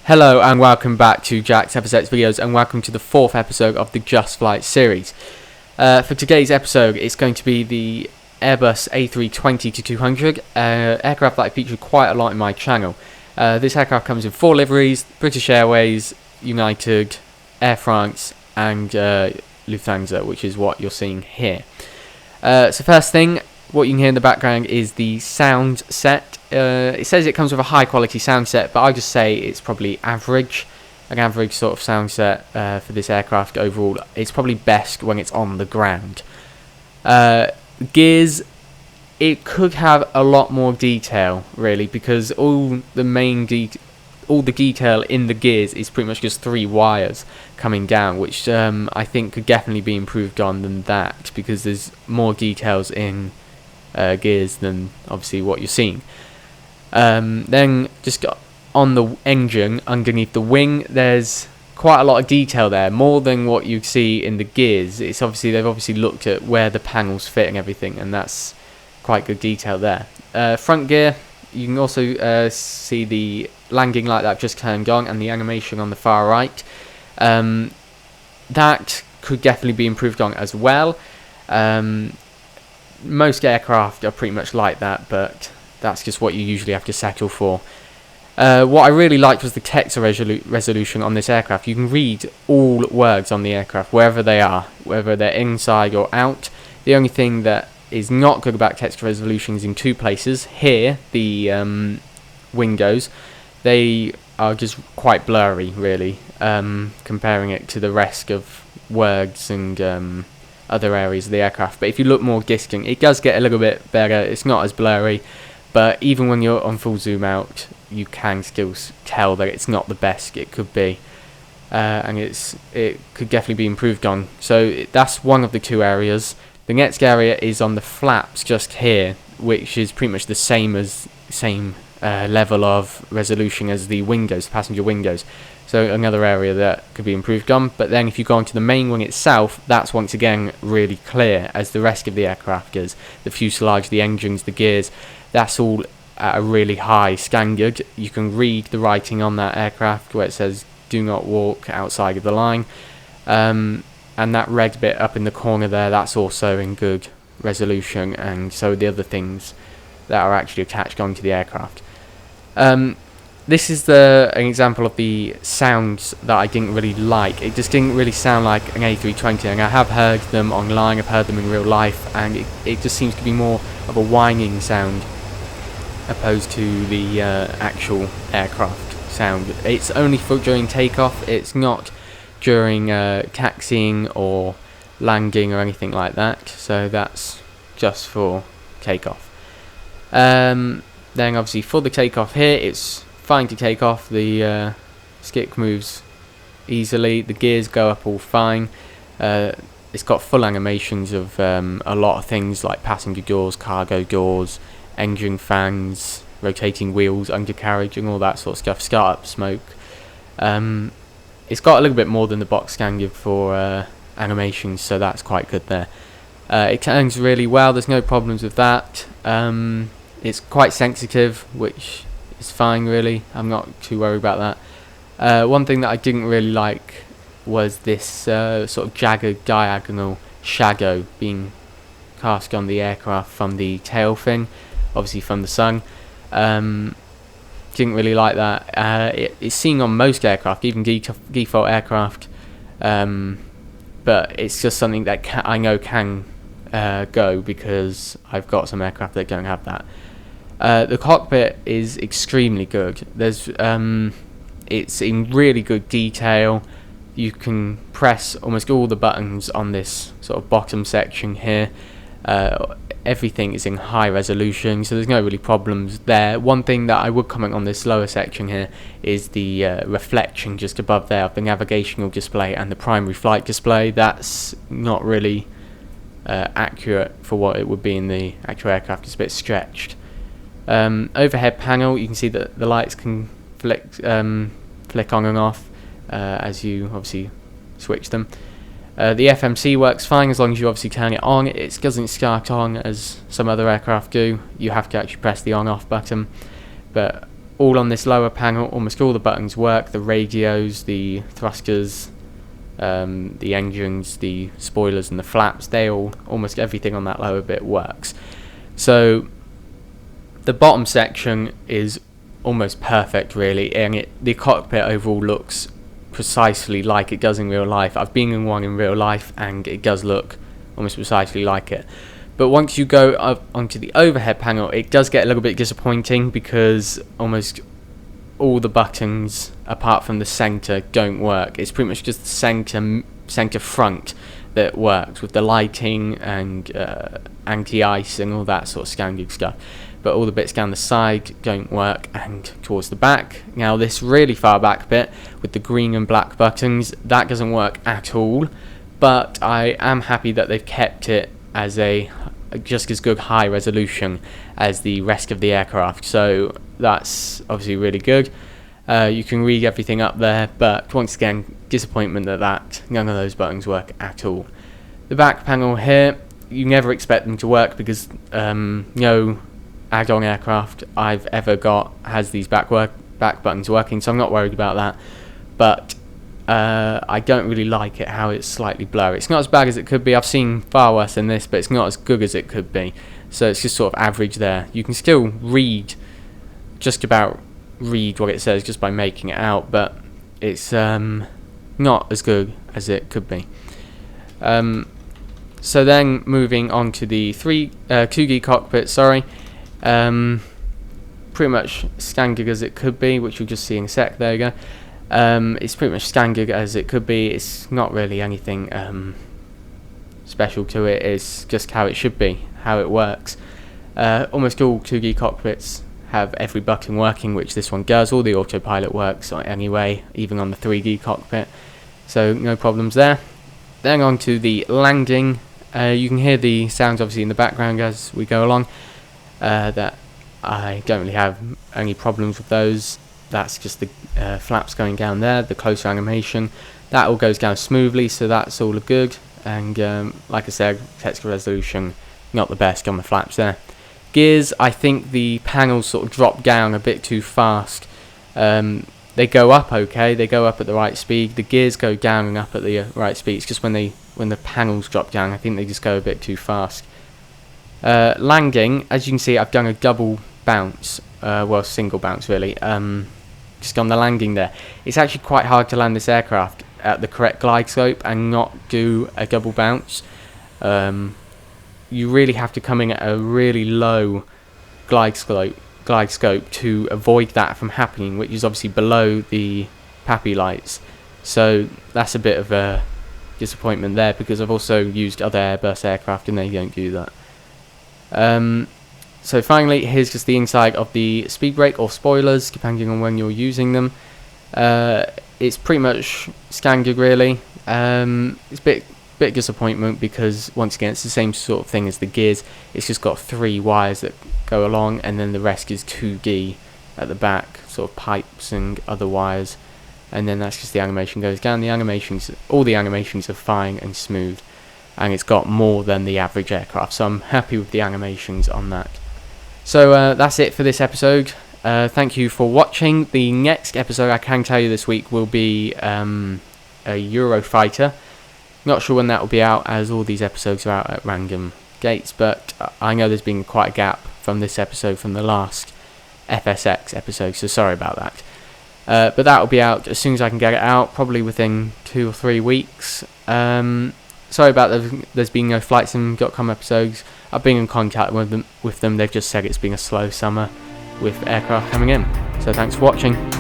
Hello and welcome back to Jack's FSX videos, and welcome to the 4th episode of the Just Flight series. For today's episode, it's going to be the Airbus A320-200, aircraft that I featured quite a lot in my channel. This aircraft comes in 4 liveries: British Airways, United, Air France and Lufthansa, which is what you're seeing here. So first thing, what you can hear in the background is the sound set. It says it comes with a high quality sound set, but I just say it's probably average, an average sort of sound set for this aircraft overall. It's probably best when it's on the ground. Gears, it could have a lot more detail really, because all the detail in the gears is pretty much just 3 wires coming down, which I think could definitely be improved on than that, because there's more details in gears than obviously what you're seeing. Then just on the engine, underneath the wing, there's quite a lot of detail there, more than what you see in the gears. It's obviously, they've obviously looked at where the panels fit and everything, and that's quite good detail there. Front gear, you can also see the landing light that I've just turned on and the animation on the far right. That could definitely be improved on as well. Most aircraft are pretty much like that, but that's just what you usually have to settle for. What I really liked was the text resolution on this aircraft. You can read all words on the aircraft, wherever they are, whether they're inside or out. The only thing that is not good about text resolution is in 2 places. Here, the windows, they are just quite blurry, really, comparing it to the rest of words and other areas of the aircraft. But if you look more distant, it does get a little bit better. It's not as blurry, but even when you're on full zoom out, you can still tell that it's not the best it could be, and it could definitely be improved on. So that's one of the 2 areas. The next area is on the flaps just here, which is pretty much the same level of resolution as the windows, the passenger windows. So another area that could be improved on. But then if you go onto the main wing itself, that's once again really clear, as the rest of the aircraft is. The fuselage, the engines, the gears, that's all at a really high standard. You can read the writing on that aircraft where it says "Do not walk outside of the line," and that red bit up in the corner there, that's also in good resolution, and so the other things that are actually attached onto the aircraft. This is an example of the sounds that I didn't really like. It just didn't really sound like an A320, and I have heard them online, I've heard them in real life, and it just seems to be more of a whining sound opposed to the actual aircraft sound. It's only for during takeoff, it's not during taxiing or landing or anything like that, so that's just for takeoff. Then obviously for the takeoff here, it's fine to take off. The stick moves easily, the gears go up all fine. It's got full animations of a lot of things like passenger doors, cargo doors, engine fans, rotating wheels, undercarriage and all that sort of stuff, start-up smoke. It's got a little bit more than the box standard for animations, so that's quite good there. It turns really well, there's no problems with that. It's quite sensitive, which is fine really, I'm not too worried about that. One thing that I didn't really like was this sort of jagged diagonal shadow being cast on the aircraft from the tail fin, obviously from the sun. Didn't really like that. It's seen on most aircraft, even default aircraft, but it's just something that I know can go, because I've got some aircraft that don't have that. The cockpit is extremely good. It's in really good detail. You can press almost all the buttons on this sort of bottom section here. Everything is in high resolution, so there's no really problems there. One thing that I would comment on this lower section here is the reflection just above there of the navigational display and the primary flight display. That's not really accurate for what it would be in the actual aircraft. It's a bit stretched. Overhead panel, you can see that the lights can flick on and off as you obviously switch them. The FMC works fine as long as you obviously turn it on. It doesn't start on as some other aircraft do. You have to actually press the on-off button. But all on this lower panel. Almost all the buttons work, the radios, the thrusters, the engines, the spoilers and the flaps, almost everything on that lower bit works. So the bottom section is almost perfect really, and the cockpit overall looks precisely like it does in real life. I've been in one in real life and it does look almost precisely like it. But once you go up onto the overhead panel, it does get a little bit disappointing because almost all the buttons apart from the center don't work. It's pretty much just the center front that works with the lighting and anti-ice and all that sort of standard stuff, but all the bits down the side don't work, and towards the back, now this really far back bit with the green and black buttons, that doesn't work at all. But I am happy that they've kept it as a just as good high resolution as the rest of the aircraft, so that's obviously really good. You can read everything up there, but once again, disappointment that none of those buttons work at all. The back panel here, you never expect them to work because no add-on aircraft I've ever got has these back buttons working, so I'm not worried about that. But I don't really like it how it's slightly blurry. It's not as bad as it could be. I've seen far worse than this, but it's not as good as it could be. So it's just sort of average there. You can still just about read what it says just by making it out, but it's not as good as it could be. So then moving on to the 2D cockpit, pretty much standard as it could be, which you'll just see in a sec. There you go. It's pretty much standard as it could be. It's not really anything special to it. It's just how it should be, how it works. Almost all 2D cockpits have every button working, which this one does. All the autopilot works anyway, even on the 3D cockpit, so no problems there. Then on to the landing. You can hear the sounds obviously in the background as we go along. That I don't really have any problems with those. That's just the flaps going down there, the closer animation. That all goes down smoothly, so that's all good. And like I said, texture resolution not the best on the flaps there. Gears, I think the panels sort of drop down a bit too fast. They go up okay, they go up at the right speed. The gears go down and up at the right speed. It's just when the panels drop down, I think they just go a bit too fast. Landing, as you can see, I've done a double bounce, well, single bounce really, just on the landing there. It's actually quite hard to land this aircraft at the correct glide slope and not do a double bounce. You really have to come in at a really low glide scope to avoid that from happening, which is obviously below the PAPI lights. So that's a bit of a disappointment there, because I've also used other Airbus aircraft and they don't do that. So finally, here's just the inside of the speed brake or spoilers, depending on when you're using them. It's pretty much standard really. It's a bit disappointment because once again it's the same sort of thing as the gears. It's just got 3 wires that go along, and then the rest is 2D at the back, sort of pipes and other wires, and then that's just the animation goes down. All the animations are fine and smooth, and it's got more than the average aircraft, so I'm happy with the animations on that. So that's it for this episode. Thank you for watching. The next episode I can tell you this week will be a Eurofighter. Not sure when that will be out, as all these episodes are out at random dates, but I know there's been quite a gap from this episode from the last FSX episode, so sorry about that. But that will be out as soon as I can get it out, probably within 2 or 3 weeks. Sorry about there's been no flightsim.com episodes. I've been in contact with them. They've just said it's been a slow summer with aircraft coming in. So thanks for watching.